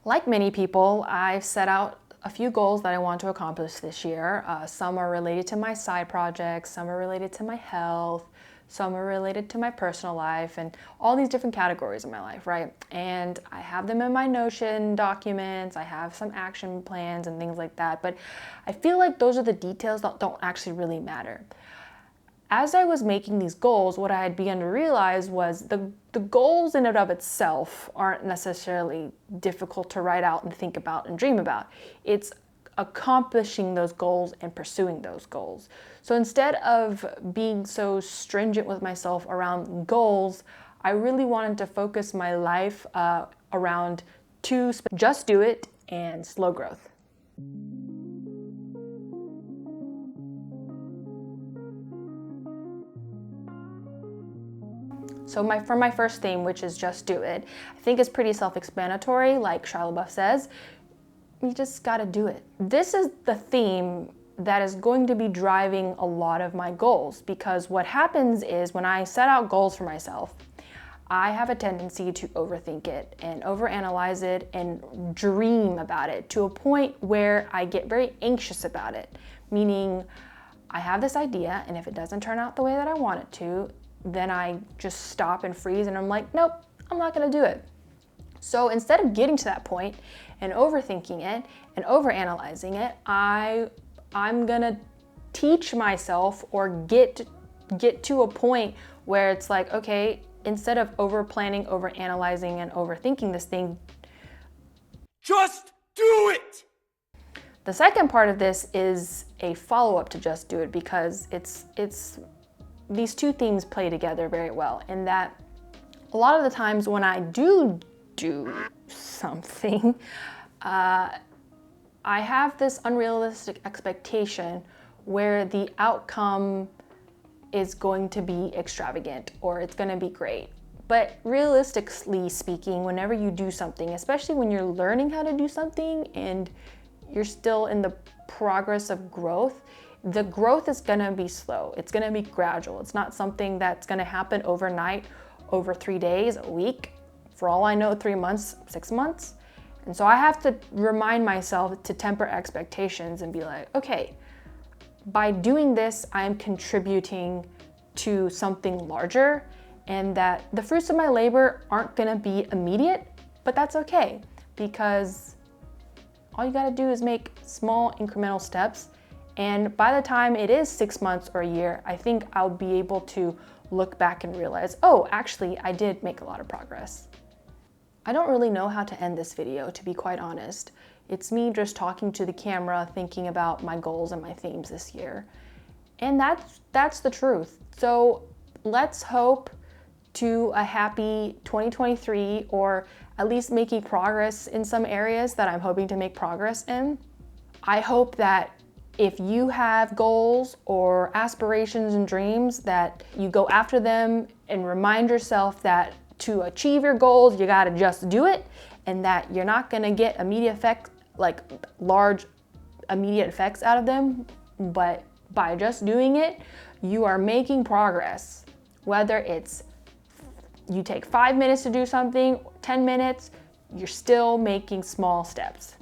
Like many people, I've set out a few goals that I want to accomplish this year. Some are related to my side projects, some are related to my health, some are related to my personal life, and all these different categories in my life, right? And I have them in my Notion documents, I have some action plans and things like that, but I feel like those are the details that don't actually really matter. As I was making these goals, what I had begun to realize was the goals in and of itself aren't necessarily difficult to write out and think about and dream about. It's accomplishing those goals and pursuing those goals. So instead of being so stringent with myself around goals, I really wanted to focus my life around just do it and slow growth. So for my first theme, which is just do it, I think it's pretty self-explanatory. Like Shia LaBeouf says, you just gotta do it. This is the theme that is going to be driving a lot of my goals, because what happens is when I set out goals for myself, I have a tendency to overthink it and overanalyze it and dream about it to a point where I get very anxious about it. Meaning, I have this idea, and if it doesn't turn out the way that I want it to, then I just stop and freeze and I'm like, nope, I'm not gonna do it. So instead of getting to that point and overthinking it and overanalyzing it, I'm gonna teach myself or get to a point where it's like, okay, instead of over planning, over analyzing, and overthinking this thing, just do it! The second part of this is a follow-up to just do it, because it's these two themes play together very well, in that a lot of the times when I do something, I have this unrealistic expectation where the outcome is going to be extravagant or it's going to be great. But realistically speaking, whenever you do something, especially when you're learning how to do something and you're still in the progress of growth, the growth is gonna be slow. It's gonna be gradual. It's not something that's gonna happen overnight, over 3 days, a week, for all I know, 3 months, 6 months. And so I have to remind myself to temper expectations and be like, okay, by doing this, I'm contributing to something larger, and that the fruits of my labor aren't gonna be immediate, but that's okay, because all you gotta do is make small incremental steps. And by the time it is 6 months or a year, I think I'll be able to look back and realize, oh, actually, I did make a lot of progress. I don't really know how to end this video, to be quite honest. It's me just talking to the camera, thinking about my goals and my themes this year. And that's the truth. So let's hope to a happy 2023, or at least making progress in some areas that I'm hoping to make progress in. I hope that if you have goals or aspirations and dreams, that you go after them and remind yourself that to achieve your goals, you gotta just do it, and that you're not gonna get immediate effects, like large immediate effects out of them, but by just doing it, you are making progress. Whether it's you take 5 minutes to do something, 10 minutes, you're still making small steps.